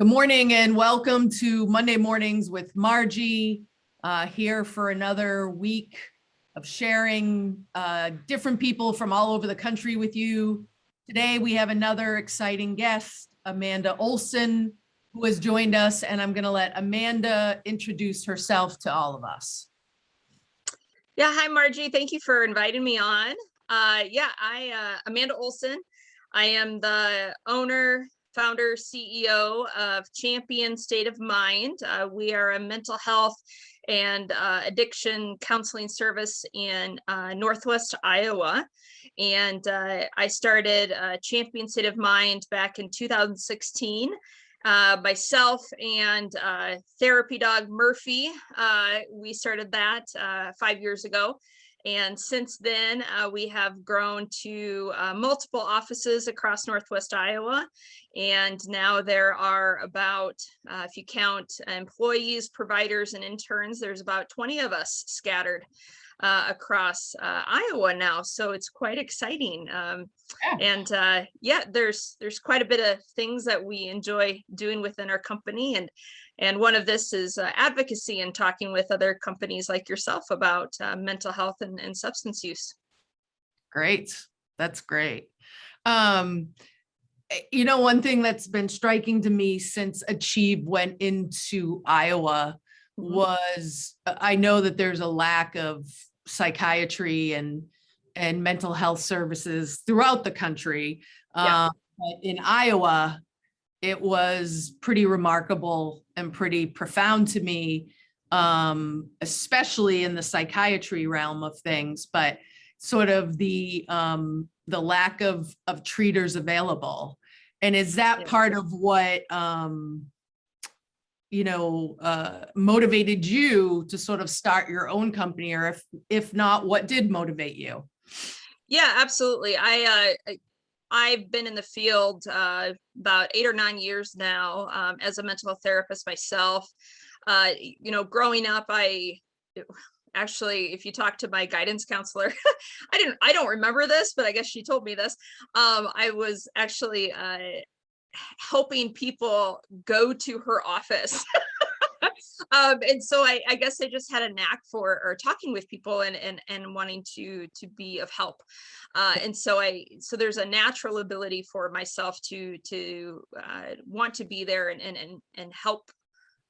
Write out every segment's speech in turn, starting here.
Good morning and welcome to Monday Mornings with Margie, here for another week of sharing different people from all over the country with you. Today we have another exciting guest, Amanda Olson, who has joined us, and I'm going to let Amanda introduce herself to all of us. Yeah, hi Margie, thank you for inviting me on. Amanda Olson. I am the owner, founder, CEO of Champion State of Mind. We are a mental health and addiction counseling service in Northwest Iowa. And I started Champion State of Mind back in 2016. Myself and therapy dog Murphy, we started that 5 years ago. And since then, we have grown to multiple offices across Northwest Iowa. And now there are about, if you count employees, providers, and interns, there's about 20 of us scattered across Iowa now. So it's quite exciting. There's quite a bit of things that we enjoy doing within our company. And one of this is advocacy and talking with other companies like yourself about mental health and substance use. Great. That's great. One thing that's been striking to me since Achieve went into Iowa was I know that there's a lack of psychiatry and mental health services throughout the country. But in Iowa, it was pretty remarkable and pretty profound to me, especially in the psychiatry realm of things, but sort of the lack of treaters available. And is that part of what motivated you to sort of start your own company, or if not, what did motivate you? Yeah, absolutely. I've been in the field about 8 or 9 years now as a mental health therapist myself. Growing up, if you talk to my guidance counselor, I don't remember this, but I guess she told me this. I was actually helping people go to her office. And so I guess I just had a knack for talking with people and wanting to be of help. So there's a natural ability for myself to want to be there and help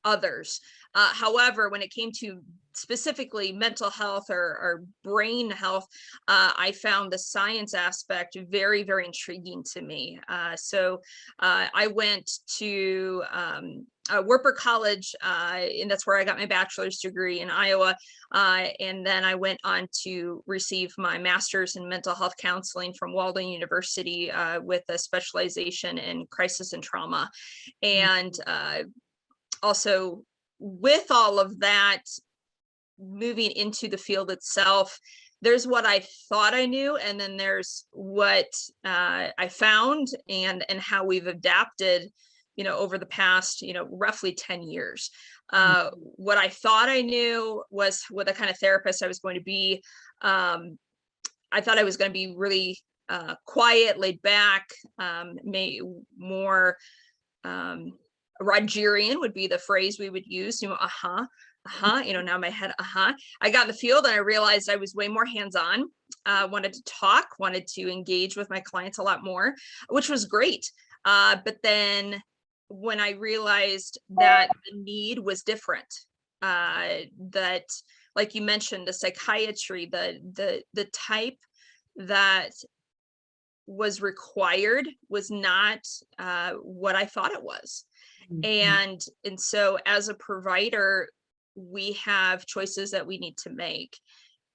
others. However, when it came to specifically mental health or brain health, I found the science aspect very, very intriguing to me. So I went to Werper College, and that's where I got my bachelor's degree in Iowa. And then I went on to receive my master's in mental health counseling from Walden University with a specialization in crisis and trauma. And also with all of that, moving into the field itself, there's what I thought I knew, and then there's what I found and how we've adapted over the past, roughly 10 years. What I thought I knew was what the kind of therapist I was going to be. I thought I was going to be really quiet, laid back, more Rogerian would be the phrase we would use, now my head, I got in the field and I realized I was way more hands-on, wanted to talk, wanted to engage with my clients a lot more, which was great. But then when I realized that the need was different, that, like you mentioned, the psychiatry, the type that was required was not what I thought it was. And so as a provider, we have choices that we need to make,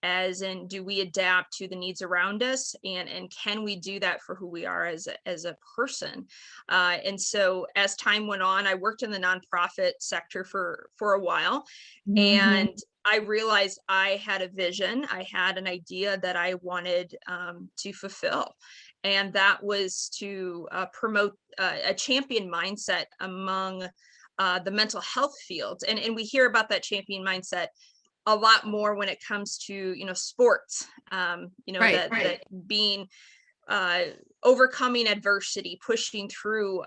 as in, do we adapt to the needs around us, and can we do that for who we are as a person? And so as time went on, I worked in the nonprofit sector for a while, and I realized I had a vision, I had an idea that I wanted to fulfill. And that was to promote a champion mindset among the mental health field. And we hear about that champion mindset a lot more when it comes to, sports, that being overcoming adversity, pushing through,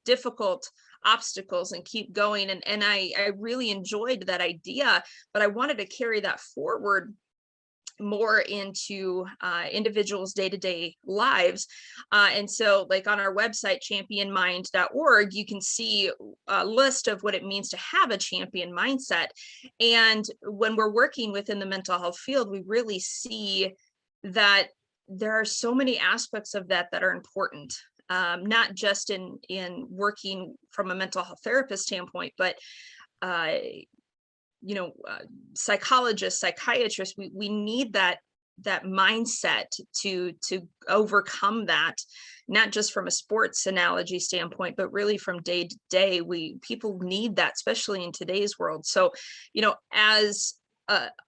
difficult obstacles and keep going. And I really enjoyed that idea, but I wanted to carry that forward more into individuals' day-to-day lives. And so like on our website, championmind.org, you can see a list of what it means to have a champion mindset. And when we're working within the mental health field, we really see that there are so many aspects of that that are important. Not just in working from a mental health therapist standpoint, but psychologists, psychiatrists, we need that mindset to overcome that, not just from a sports analogy standpoint, but really from day to day. People need that, especially in today's world. So, as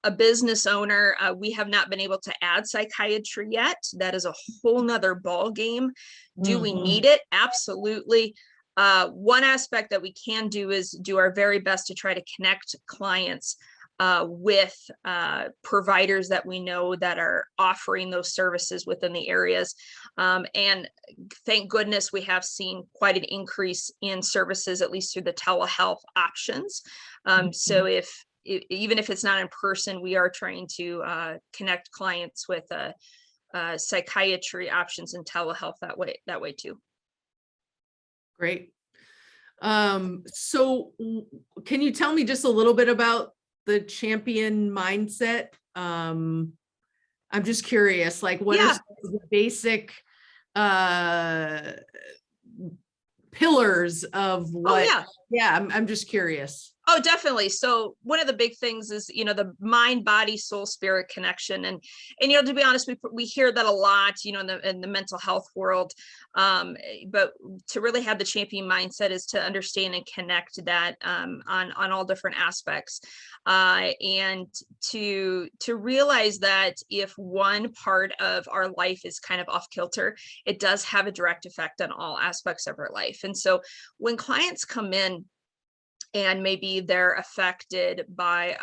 a business owner, we have not been able to add psychiatry yet. That is a whole nother ball game. Do we need it? Absolutely. One aspect that we can do is do our very best to try to connect clients with providers that we know that are offering those services within the areas. And thank goodness we have seen quite an increase in services, at least through the telehealth options. So even if it's not in person, we are trying to connect clients with psychiatry options and telehealth that way too. Great. So can you tell me just a little bit about the champion mindset? I'm just curious, like what are some of the basic pillars of what? I'm just curious. Oh, definitely. So one of the big things is, the mind, body, soul, spirit connection. And to be honest, we hear that a lot, in the mental health world. But to really have the champion mindset is to understand and connect that on all different aspects. And to realize that if one part of our life is kind of off kilter, it does have a direct effect on all aspects of our life. And so when clients come in, and maybe they're affected by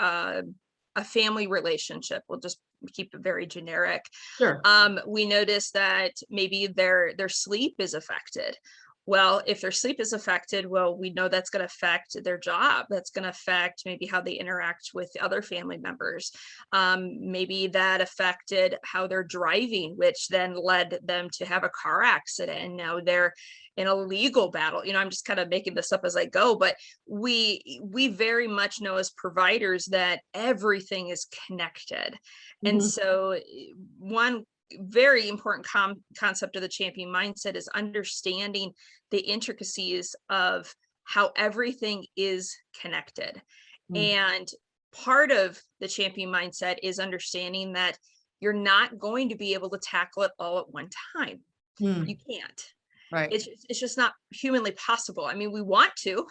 a family relationship, we'll just keep it very generic. Sure. We notice that maybe their sleep is affected. Well, if their sleep is affected, well, we know that's going to affect their job. That's going to affect maybe how they interact with other family members. Maybe that affected how they're driving, which then led them to have a car accident. And now they're in a legal battle. I'm just kind of making this up as I go, but we very much know as providers that everything is connected. And so one very important concept of the champion mindset is understanding the intricacies of how everything is connected. And part of the champion mindset is understanding that you're not going to be able to tackle it all at one time. You can't. Right. It's just not humanly possible. I mean, we want to,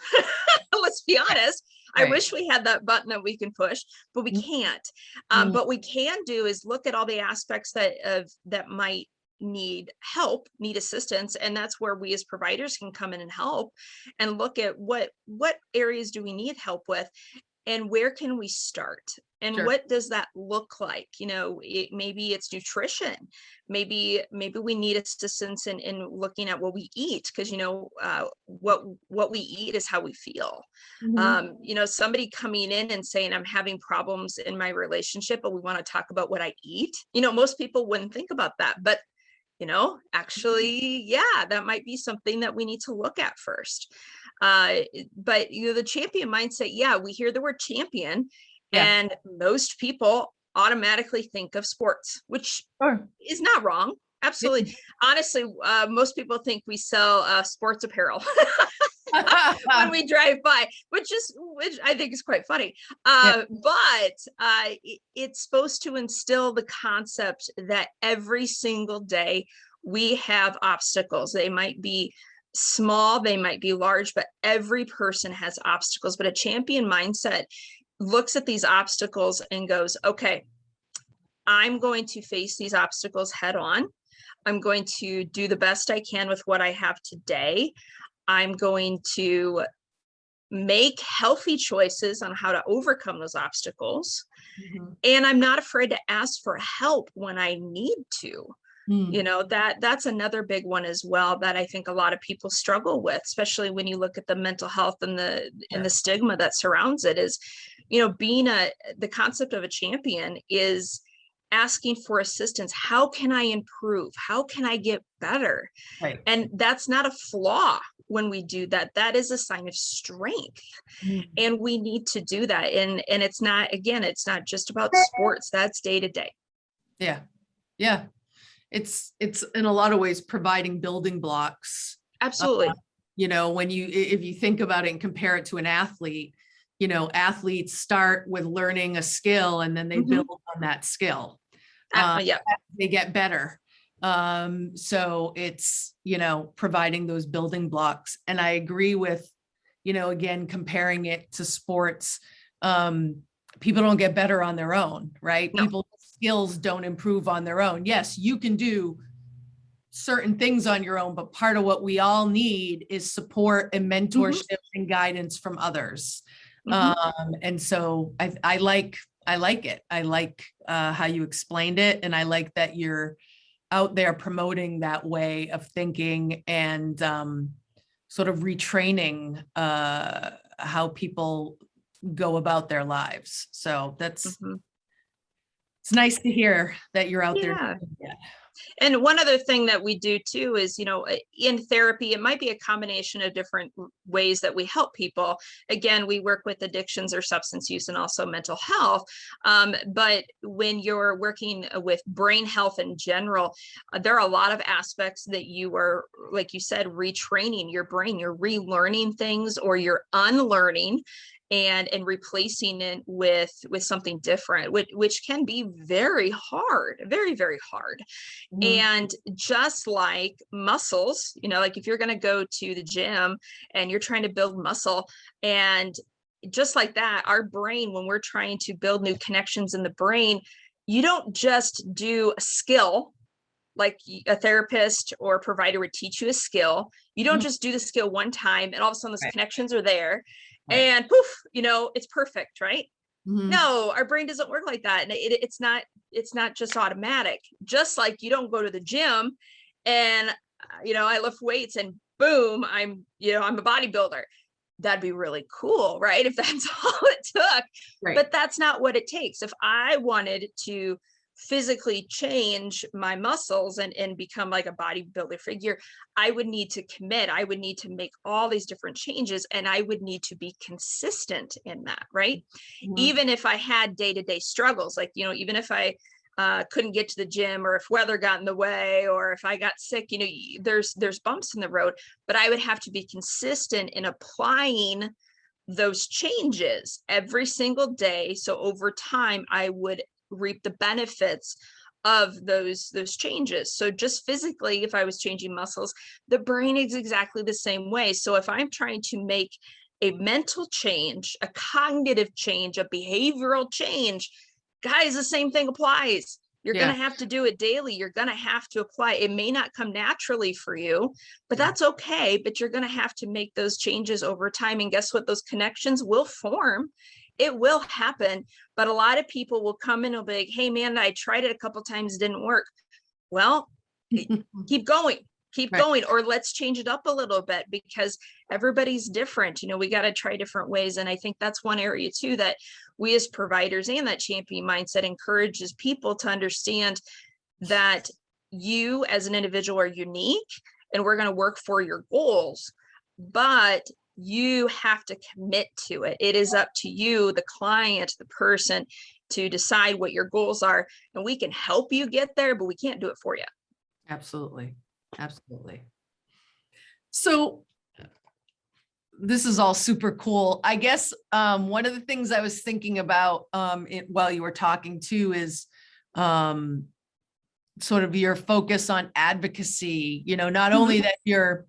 let's be honest. Right. I wish we had that button that we can push, but we can't. But we can do is look at all the aspects that might need help, need assistance. And that's where we as providers can come in and help and look at what areas do we need help with and where can we start? And what does that look like? Maybe it's nutrition. Maybe we need assistance in looking at what we eat, because what we eat is how we feel. Somebody coming in and saying, I'm having problems in my relationship, but we want to talk about what I eat. Most people wouldn't think about that, but actually, that might be something that we need to look at first. But the champion mindset, we hear the word champion. And most people automatically think of sports, which is not wrong. Absolutely. Honestly, most people think we sell sports apparel when we drive by, which I think is quite funny. But it's supposed to instill the concept that every single day we have obstacles. They might be small, they might be large, but every person has obstacles. But a champion mindset looks at these obstacles and goes, okay, I'm going to face these obstacles head on. I'm going to do the best I can with what I have today. I'm going to make healthy choices on how to overcome those obstacles. And I'm not afraid to ask for help when I need to. Mm, You know, that's another big one as well that I think a lot of people struggle with, especially when you look at the mental health and the stigma that surrounds it. Is, you know, being the concept of a champion is asking for assistance. How can I improve? How can I get better? right. And that's not a flaw. When we do that, that is a sign of strength, Mm, and we need to do that. And it's not, again, it's not just about sports. That's day to day. yeah. Yeah. It's in a lot of ways providing building blocks. Absolutely. You know, when if you think about it and compare it to an athlete, you know, athletes start with learning a skill and then they Mhm. build on that skill. Yeah. They get better. So it's, you know, providing those building blocks. And I agree with, you know, again, comparing it to sports. People don't get better on their own, right? No. People's skills don't improve on their own. Yes, you can do certain things on your own, but part of what we all need is support and Mhm. mentorship and guidance from others. Mhm. And so I like it. I like how you explained it, and I like that you're out there promoting that way of thinking and sort of retraining how people go about their lives. So that's Mhm. it's nice to hear that you're out there Yeah. doing that. And one other thing that we do too is, you know, in therapy, it might be a combination of different ways that we help people. Again, we work with addictions or substance use and also mental health. But when you're working with brain health in general, there are a lot of aspects that you are, like you said, retraining your brain. You're relearning things or you're unlearning and replacing it with something different, which can be very hard, very, very hard. Mhm. And just like muscles, you know, like if you're going to go to the gym and you're trying to build muscle, and just like that, our brain, when we're trying to build new connections in the brain, you don't just do a skill like a therapist or provider would teach you a skill. You don't Mhm. just do the skill one time and all of a sudden those Right, connections are there right. and poof, you know, it's perfect, right? Mhm. No, our brain doesn't work like that. And it's not just automatic. Just like you don't go to the gym and you know, I lift weights and boom, I'm a bodybuilder. That'd be really cool, right? If that's all it took. Right. But that's not what it takes. If I wanted to physically change my muscles and become like a bodybuilder figure, I would need to commit. I would need to make all these different changes and I would need to be consistent in that, right? Mhm. Even if I had day-to-day struggles, like, you know, even if I couldn't get to the gym or if weather got in the way or if I got sick, you know, there's bumps in the road, but I would have to be consistent in applying those changes every single day. So over time, I would reap the benefits of those changes. So just physically, if I was changing muscles, the brain is exactly the same way. So if I'm trying to make a mental change, a cognitive change, a behavioral change, guys, the same thing applies. You're going Yeah, to have to do it daily. You're going to have to apply. It may not come naturally for you, but yeah. that's okay. But you're going to have to make those changes over time. And guess what? Those connections will form. It will happen. But a lot of people will come in and be like, hey, man, I tried it a couple times, didn't work. Well, keep going, keep Right. going, or let's change it up a little bit because everybody's different. You know, we got to try different ways. And I think that's one area too that we as providers and that champion mindset encourages people to understand that you as an individual are unique and we're going to work for your goals, but you have to commit to it. It is up to you, the client, the person, to decide what your goals are. And we can help you get there, but we can't do it for you. Absolutely. Absolutely. So this is all super cool. I guess one of the things I was thinking about while you were talking too is um, sort of your focus on advocacy, you know, not Mhm. only that you're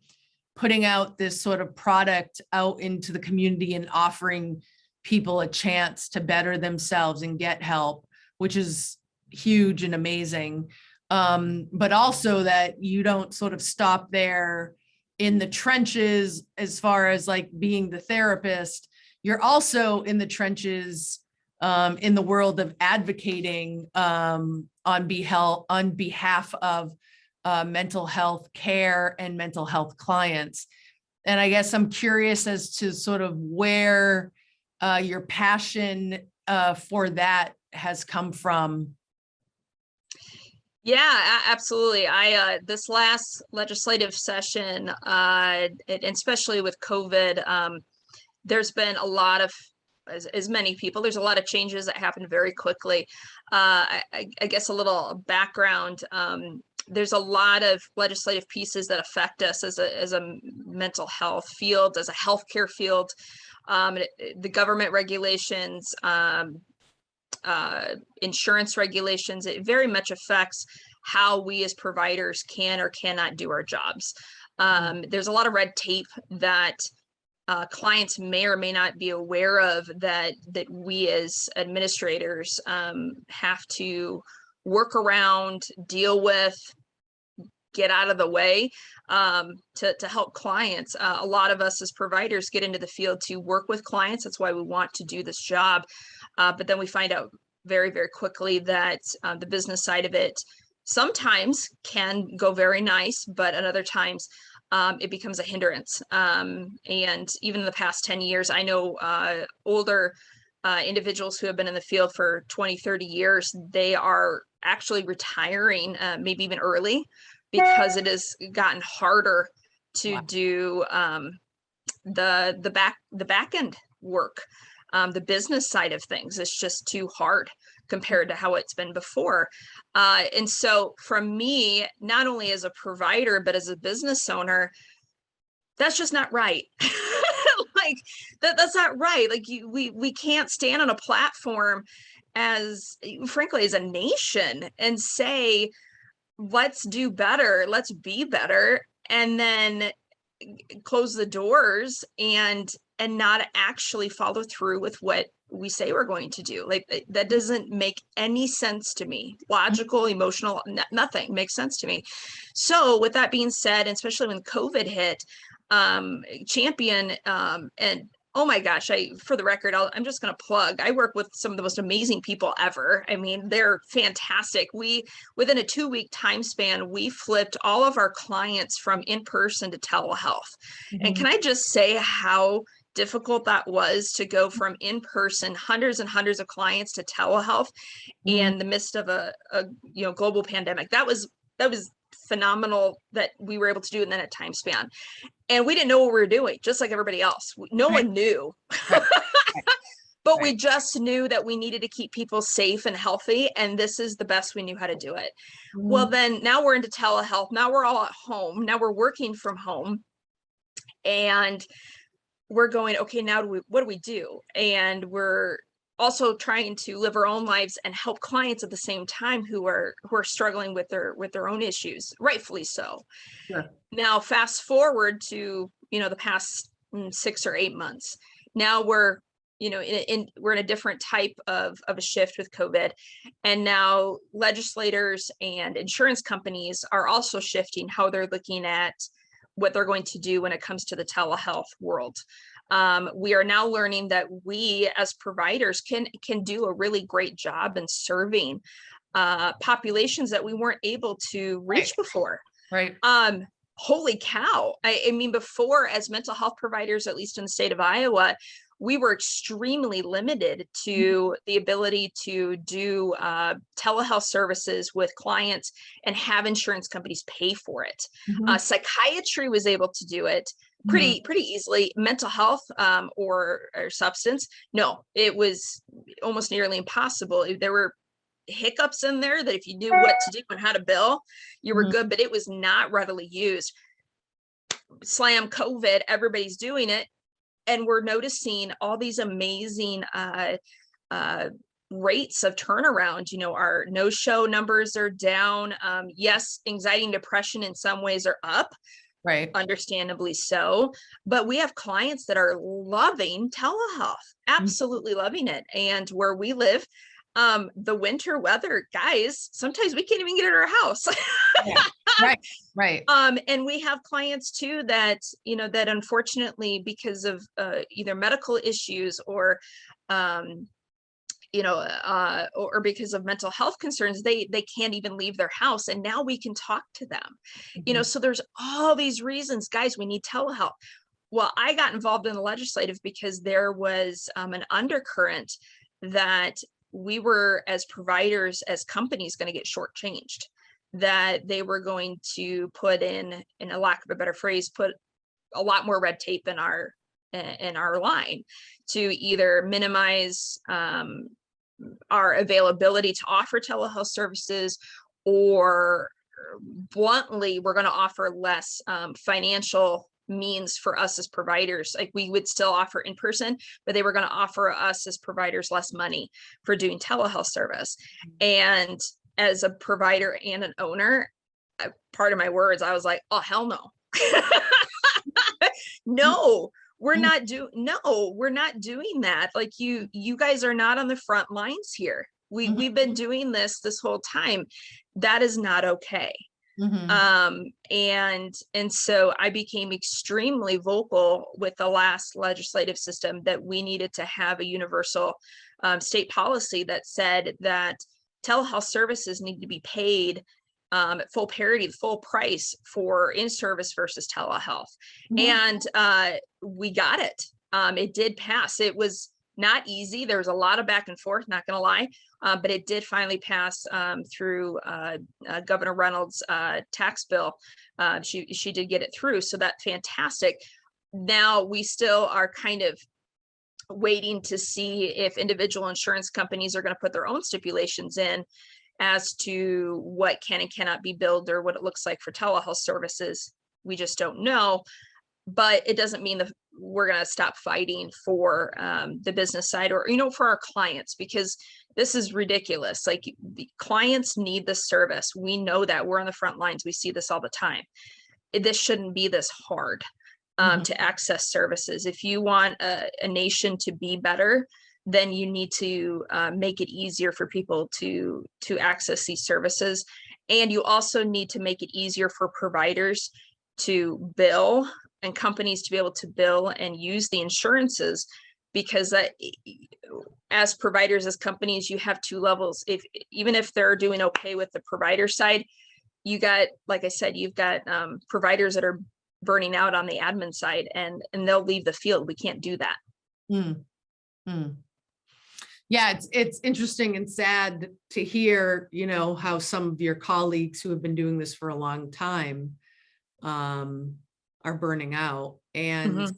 putting out this sort of product out into the community and offering people a chance to better themselves and get help, which is huge and amazing. But also that you don't sort of stop there in the trenches as far as like being the therapist. You're also in the trenches in the world of advocating on behalf of mental health care and mental health clients. And I guess I'm curious as to sort of where your passion for that has come from. Yeah, absolutely. I this last legislative session, and especially with COVID, there's been a lot of, as many people, there's a lot of changes that happen very quickly. I guess a little background. There's a lot of legislative pieces that affect us as a mental health field, as a healthcare field. The government regulations, insurance regulations, it very much affects how we as providers can or cannot do our jobs. There's a lot of red tape that clients may or may not be aware of, that we as administrators have to work around, deal with, get out of the way to help clients. A lot of us as providers get into the field to work with clients. That's why we want to do this job. But then we find out very, very quickly that the business side of it sometimes can go very nice, but at other times it becomes a hindrance. And even in the past 10 years, I know older individuals who have been in the field for 20, 30 years, they are actually retiring, maybe even early, because it has gotten harder to do the back end work. The business side of things is just too hard compared to how it's been before. And so for me, not only as a provider, but as a business owner, that's just not right. Like that's not right. Like we can't stand on a platform as, frankly, as a nation and say, let's do better, let's be better, and then close the doors and not actually follow through with what we say we're going to do. Like that doesn't make any sense to me. Logical, emotional, nothing makes sense to me. So with that being said, and especially when COVID hit, Champion, and oh my gosh, for the record, I'm just going to plug, I work with some of the most amazing people ever. I mean, they're fantastic. Within a 2-week time span, we flipped all of our clients from in-person to telehealth. And can I just say how difficult that was to go from in-person, hundreds and hundreds of clients, to telehealth in the midst of a global pandemic. That was phenomenal that we were able to do it in that time span. And we didn't know what we were doing, just like everybody else. No one knew. But we just knew that we needed to keep people safe and healthy, and this is the best we knew how to do it. Well, then now we're into telehealth. Now we're all at home. Now we're working from home, and we're going, okay, now what do we do? And we're also trying to live our own lives and help clients at the same time who are struggling with their own issues, rightfully so. Sure. Now, fast forward to the past 6 or 8 months. Now we're we're in a different type of a shift with COVID, and now legislators and insurance companies are also shifting how they're looking at what they're going to do when it comes to the telehealth world. We are now learning that we as providers can do a really great job in serving populations that we weren't able to reach before. Right. Holy cow. I mean, before, as mental health providers, at least in the state of Iowa, we were extremely limited to the ability to do telehealth services with clients and have insurance companies pay for it. Psychiatry was able to do it pretty easily. Mental health or substance, no, it was almost nearly impossible. There were hiccups in there that if you knew what to do and how to bill, you were good, but it was not readily used. Slam COVID, everybody's doing it, and we're noticing all these amazing rates of turnaround. Our no-show numbers are down. Yes, anxiety and depression in some ways are up, right? Understandably so. But we have clients that are loving telehealth, absolutely loving it. And where we live, the winter weather, guys, sometimes we can't even get in our house. Right. And we have clients too that that unfortunately, because of either medical issues or or because of mental health concerns, they can't even leave their house. And now we can talk to them, so there's all these reasons, guys, we need telehealth. Well, I got involved in the legislative because there was an undercurrent that we were, as providers, as companies, going to get shortchanged, that they were going to put in a lack of a better phrase, put a lot more red tape in our line to either minimize our availability to offer telehealth services, or bluntly, we're going to offer less financial means for us as providers. Like, we would still offer in person, but they were going to offer us as providers less money for doing telehealth service. And as a provider and an owner, part of my words, I was like, oh, hell no. No, we're not doing that. Like, you guys are not on the front lines here. We've been doing this whole time. That is not okay. And so I became extremely vocal with the last legislative system that we needed to have a universal state policy that said that telehealth services need to be paid at full parity, full price for in-service versus telehealth. And we got it. It did pass. It was not easy. There was a lot of back and forth, not going to lie, but it did finally pass through Governor Reynolds' tax bill. She did get it through, so that's fantastic. Now we still are kind of waiting to see if individual insurance companies are going to put their own stipulations in as to what can and cannot be billed, or what it looks like for telehealth services. We just don't know. But it doesn't mean that we're going to stop fighting for the business side, or, for our clients, because this is ridiculous. Like, the clients need this service. We know that. We're on the front lines. We see this all the time. This shouldn't be this hard to access services. If you want a nation to be better, then you need to make it easier for people to access these services. And you also need to make it easier for providers to bill, and companies to be able to bill and use the insurances, because as providers, as companies, you have two levels. Even if they're doing okay with the provider side, you got, like I said, you've got providers that are burning out on the admin side, and they'll leave the field. We can't do that. Yeah, it's interesting and sad to hear, how some of your colleagues who have been doing this for a long time are burning out. And,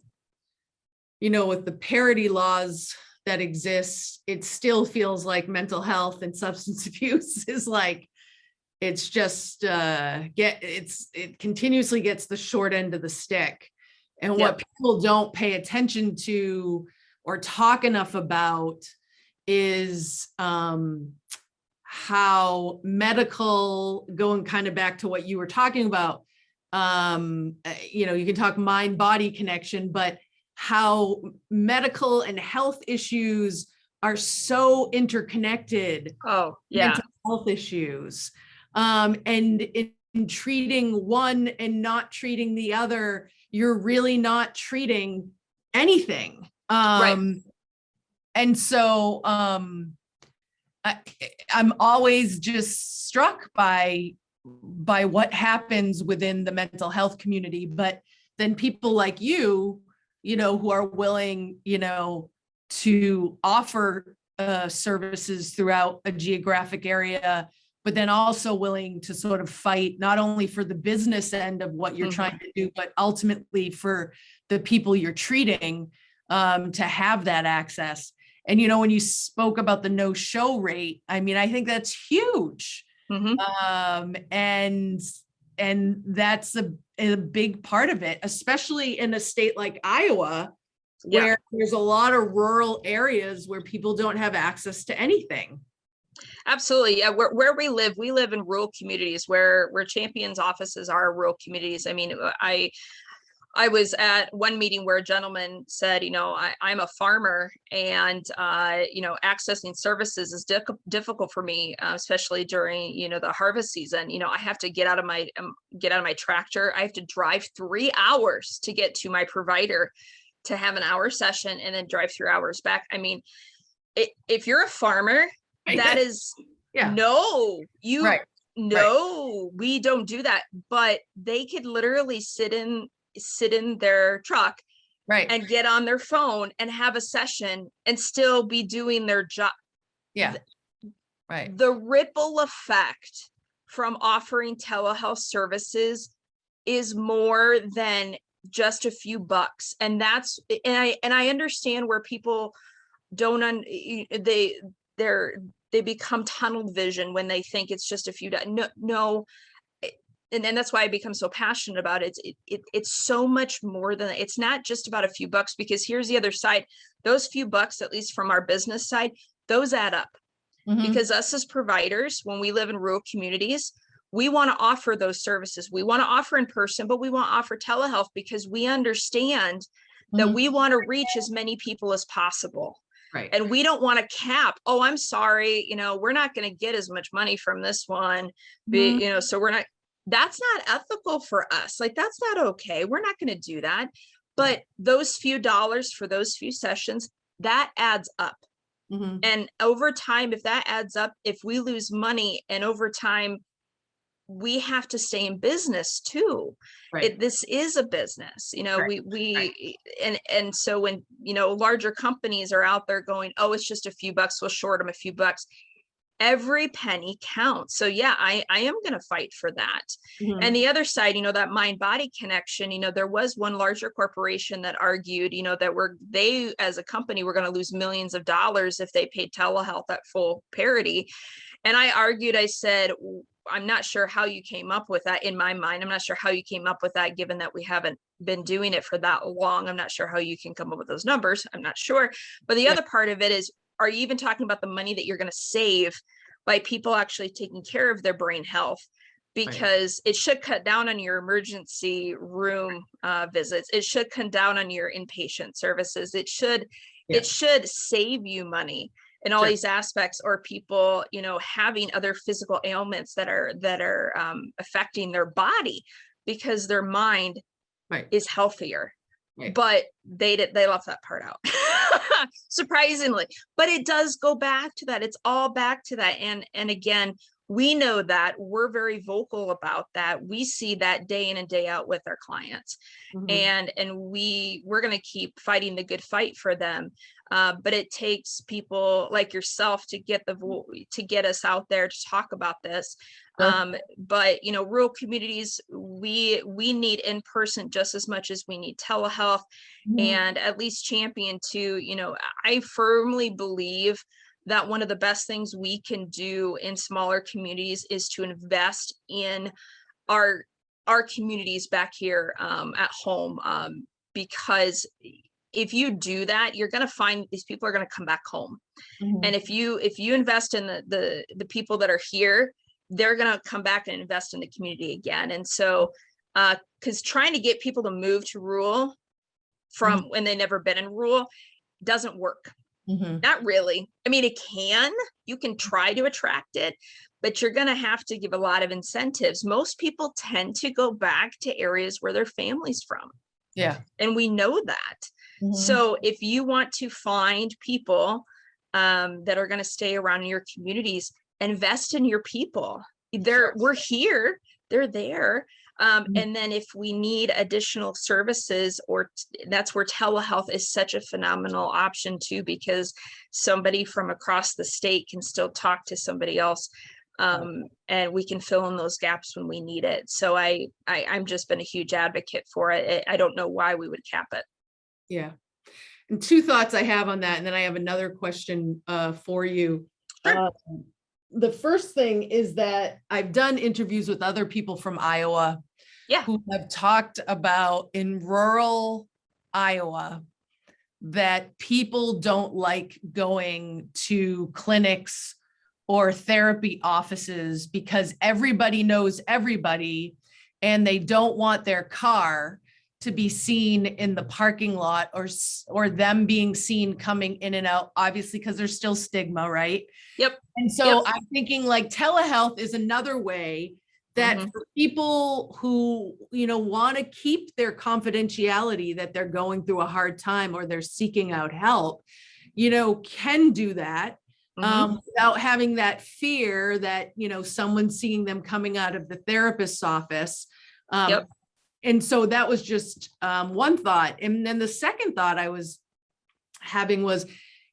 with the parity laws that exist, it still feels like mental health and substance abuse is like, it's just, it continuously gets the short end of the stick. And what people don't pay attention to or talk enough about is how medical, going kind of back to what you were talking about, you can talk mind-body connection, but how medical and health issues are so interconnected. Oh, yeah. Mental health issues. And in treating one and not treating the other, you're really not treating anything. Right. And so I'm always just struck by what happens within the mental health community. But then people like you, who are willing, to offer services throughout a geographic area, but then also willing to sort of fight not only for the business end of what you're trying to do, but ultimately for the people you're treating, to have that access. And, when you spoke about the no-show rate, I mean, I think that's huge. And that's a big part of it, especially in a state like Iowa, where there's a lot of rural areas where people don't have access to anything. Absolutely. Yeah. Where we live in rural communities where Champion's offices are rural communities. I mean, I was at one meeting where a gentleman said, I'm a farmer, and, accessing services is difficult for me, especially during, the harvest season. I have to get out of my tractor. I have to drive 3 hours to get to my provider to have an hour session, and then drive 3 hours back. I mean, if you're a farmer, that is, Yeah. no, you, Right. no, we don't do that. But they could literally sit in their truck Right. and get on their phone and have a session and still be doing their job. Yeah. Right. The ripple effect from offering telehealth services is more than just a few bucks. And that's, and I understand where people don't, they become tunnel vision when they think it's just a few, no. And then that's why I become so passionate about it. It's so much more than, it's not just about a few bucks, because here's the other side. Those few bucks, at least from our business side, those add up. Because us as providers, when we live in rural communities, we want to offer those services. We want to offer in person, but we want to offer telehealth because we understand that we want to reach as many people as possible. Right. And we don't want to cap, oh, I'm sorry, we're not going to get as much money from this one, so we're not, that's not ethical for us. Like, that's not okay. We're not going to do that. But those few dollars for those few sessions, that adds up. And over time, if that adds up, if we lose money, and over time, we have to stay in business too. Right. This is a business, and so when, larger companies are out there going, oh, it's just a few bucks, we'll short them a few bucks. Every penny counts. So yeah, I am going to fight for that. And the other side, that mind body connection, there was one larger corporation that argued, that they as a company were going to lose millions of dollars if they paid telehealth at full parity. And I argued, I said, I'm not sure how you came up with that. In my mind, I'm not sure how you came up with that, given that we haven't been doing it for that long. I'm not sure how you can come up with those numbers. I'm not sure. But the other part of it is, are you even talking about the money that you're going to save by people actually taking care of their brain health? Because it should cut down on your emergency room visits. It should cut down on your inpatient services. It should save you money in all these aspects, or people, having other physical ailments that are affecting their body because their mind is healthier. But they left that part out. Surprisingly, but it does go back to that. It's all back to that. And again, we know that, we're very vocal about that. We see that day in and day out with our clients. And we're going to keep fighting the good fight for them. But it takes people like yourself to get us out there to talk about this. But rural communities, we need in person just as much as we need telehealth, and at least champion too. I firmly believe that one of the best things we can do in smaller communities is to invest in our communities back here at home, because if you do that, you're going to find these people are going to come back home. And if you invest in the people that are here, they're going to come back and invest in the community again. And so, because trying to get people to move to rural from when they've never been in rural doesn't work. Not really. I mean, you can try to attract it, but you're going to have to give a lot of incentives. Most people tend to go back to areas where their family's from. Yeah. And we know that. So if you want to find people that are going to stay around in your communities, invest in your people. We're here, they're there. And then if we need additional services, that's where telehealth is such a phenomenal option too, because somebody from across the state can still talk to somebody else. And we can fill in those gaps when we need it. So I'm just been a huge advocate for it. I don't know why we would cap it. Yeah. And two thoughts I have on that. And then I have another question for you. Sure. The first thing is that I've done interviews with other people from Iowa who have talked about in rural Iowa that people don't like going to clinics or therapy offices because everybody knows everybody and they don't want their car to be seen in the parking lot or them being seen coming in and out, obviously, because there's still stigma, right? Yep. And so I'm thinking like telehealth is another way that for people who, want to keep their confidentiality, that they're going through a hard time or they're seeking out help, can do that Mhm. without having that fear that, someone's seeing them coming out of the therapist's office. Yep. And so that was just one thought. And then the second thought I was having was,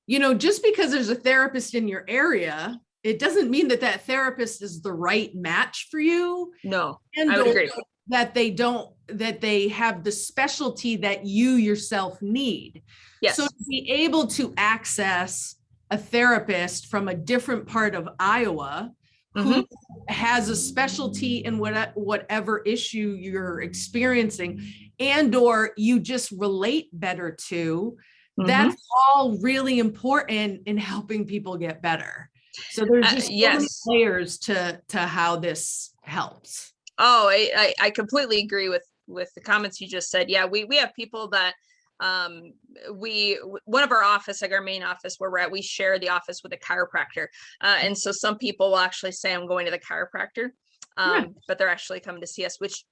just because there's a therapist in your area, it doesn't mean that that therapist is the right match for you. No, And I would agree. that they have the specialty that you yourself need. So Yes. to be able to access a therapist from a different part of Iowa who Mhm. has a specialty in whatever issue you're experiencing, and or you just relate better to, Mhm. that's all really important in helping people get better. So there's just so many Yes. layers to how this helps. Oh, I completely agree with the comments you just said. Yeah, we have people that one of our office, like our main office where we're at, we share the office with a chiropractor. And so some people will actually say, I'm going to the chiropractor, Yeah. but they're actually coming to see us, which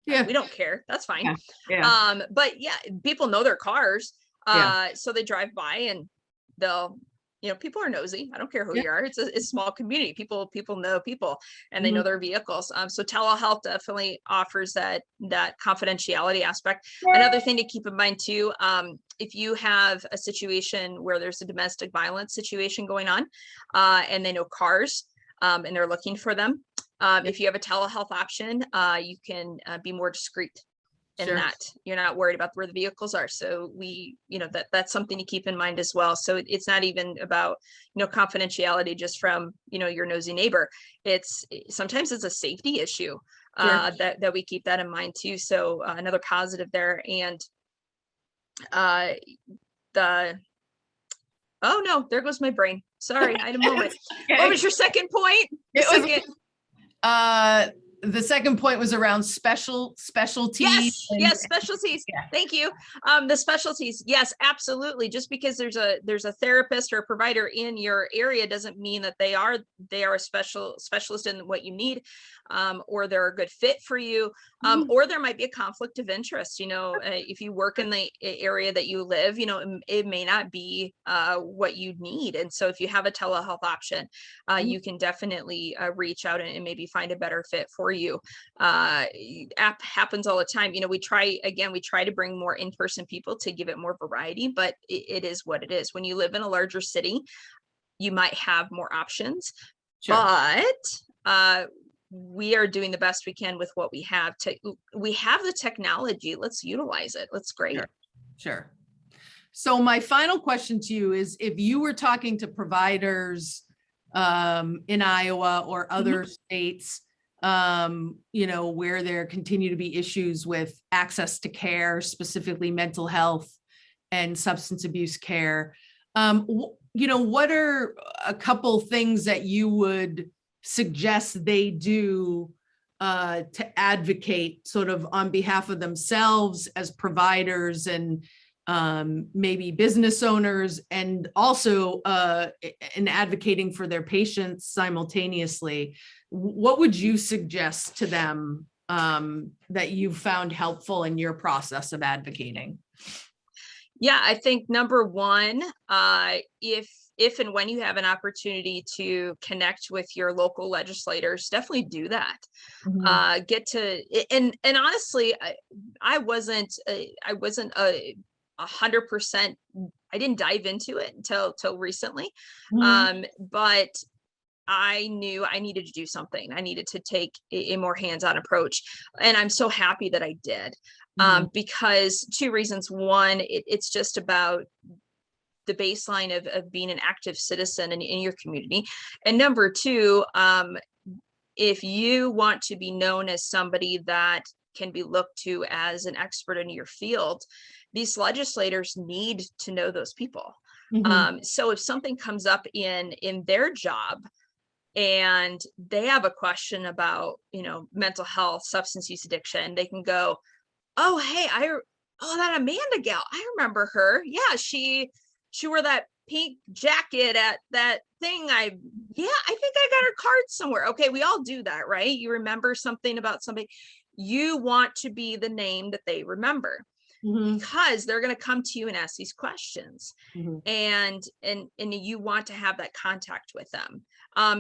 Yeah. we don't care. That's fine. Yeah. Yeah. But yeah, people know their cars. Yeah. So they drive by and they'll, people are nosy. I don't care who Yeah. you are. It's a small community. People know people and they know Mhm. their vehicles. So telehealth definitely offers that confidentiality aspect. Another thing to keep in mind too, if you have a situation where there's a domestic violence situation going on, and they know cars, and they're looking for them, if you have a telehealth option, you can be more discreet in Sure. that you're not worried about where the vehicles are. So that's something to keep in mind as well. So it's not even about, confidentiality just from, your nosy neighbor. Sometimes it's a safety issue Sure. that we keep that in mind too. So another positive there. And uh, the, oh no, there goes my brain. Sorry, I had a moment. What was your second point? It was the second point was around specialties. Yes, specialties. Yeah. Thank you. The specialties, yes, absolutely. Just because there's a therapist or a provider in your area doesn't mean that they are a specialist in what you need, or they're a good fit for you, or there might be a conflict of interest. If you work in the area that you live, it may not be what you need, and so if you have a telehealth option, you can definitely reach out and maybe find a better fit for you. App happens all the time. We try to bring more in-person people to give it more variety, but it is what it is. When you live in a larger city, you might have more options. Sure. But we are doing the best we can with what we have. We have the technology. Let's utilize it. That's great. Sure. So my final question to you is, if you were talking to providers in Iowa or other states, where there continue to be issues with access to care, specifically mental health and substance abuse care, what are a couple things that you would suggest they do to advocate sort of on behalf of themselves as providers and maybe business owners, and also in advocating for their patients simultaneously? What would you suggest to them that you found helpful in your process of advocating? Yeah, I think number one, if and when you have an opportunity to connect with your local legislators, definitely do that. Get to, and honestly, I wasn't 100%. I didn't dive into it until recently, but I knew I needed to do something. I needed to take a more hands-on approach, and I'm so happy that I did, because two reasons. One, it's just about the baseline of being an active citizen in your community, and number two, if you want to be known as somebody that can be looked to as an expert in your field, these legislators need to know those people. So if something comes up in their job and they have a question about, mental health, substance use addiction, they can go, oh, hey, that Amanda gal, I remember her. Yeah, she wore that pink jacket at that thing. I think I got her card somewhere. Okay, we all do that, right? You remember something about somebody. You want to be the name that they remember. because they're going to come to you and ask these questions. Mhm. And you want to have that contact with them.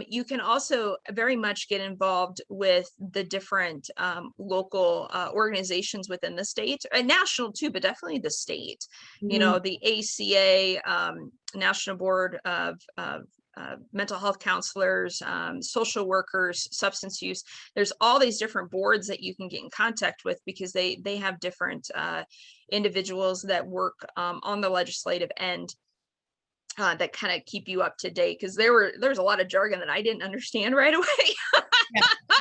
You can also very much get involved with the different local organizations within the state, and national too, but definitely the state. You know, the ACA, National Board of mental health counselors, social workers, substance use. There's all these different boards that you can get in contact with, because they have different individuals that work on the legislative end that kind of keep you up to date, because there's a lot of jargon that I didn't understand right away.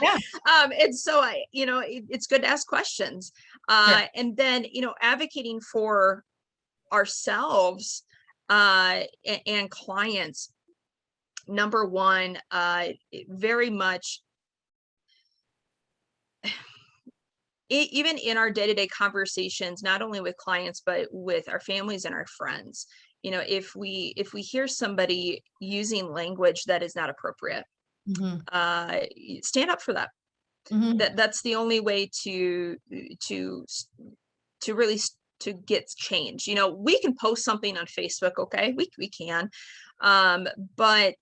Yeah. And so it's good to ask questions. Sure. And then, advocating for ourselves and clients. Number one, very much, even in our day-to-day conversations, not only with clients, but with our families and our friends, if we hear somebody using language that is not appropriate, stand up for that. That's the only way to really to get change. We can post something on Facebook, okay, we can, but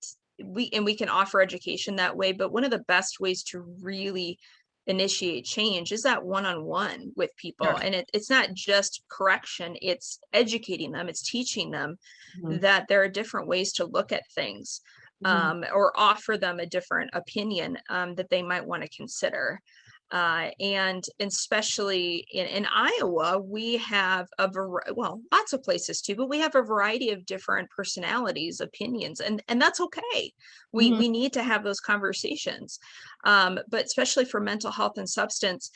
we can offer education that way. But one of the best ways to really initiate change is that one-on-one with people. Sure. And it's not just correction, it's educating them, it's teaching them that there are different ways to look at things, or offer them a different opinion that they might want to consider. And especially in Iowa, we have lots of places too, but we have a variety of different personalities, opinions, and that's okay. We need to have those conversations. But especially for mental health and substance,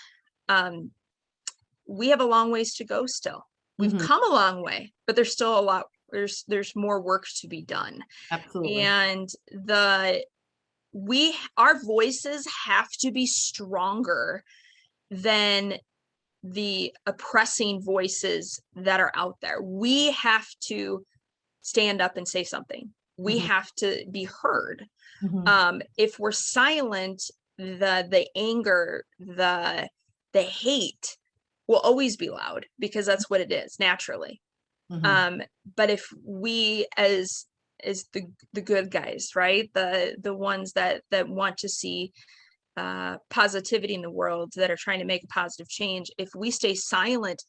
we have a long ways to go still. We've come a long way, but there's still a lot, there's more work to be done. Absolutely. And our voices have to be stronger than the oppressing voices that are out there. We have to stand up and say something. We have to be heard. If we're silent, the anger, the hate will always be loud, because that's what it is naturally. But if we as the good guys, right, the ones that want to see positivity in the world, that are trying to make a positive change, if we stay silent,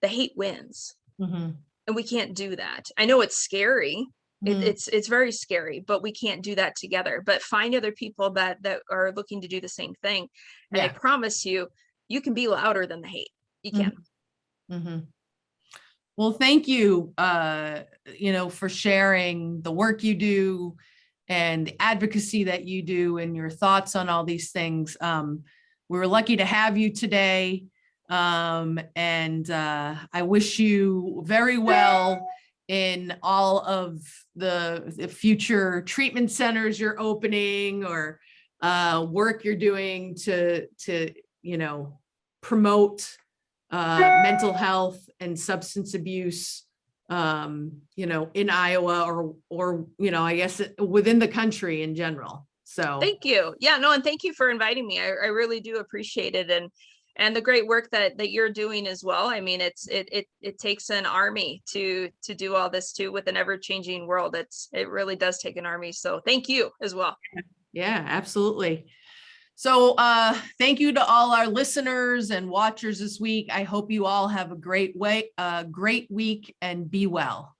the hate wins. And we can't do that. I know it's scary. It's very scary, but we can't do that together. But find other people that are looking to do the same thing, and I promise you, you can be louder than the hate. You can. Well, thank you, for sharing the work you do and the advocacy that you do and your thoughts on all these things. We were lucky to have you today. And I wish you very well in all of the future treatment centers you're opening, or work you're doing to promote mental health and substance abuse, in Iowa, or I guess within the country in general. So thank you. Yeah, no, and thank you for inviting me. I really do appreciate it. And the great work that you're doing as well. I mean, it takes an army to do all this too, with an ever-changing world. It really does take an army. So thank you as well. Yeah, absolutely. So thank you to all our listeners and watchers this week. I hope you all have a great week, and be well.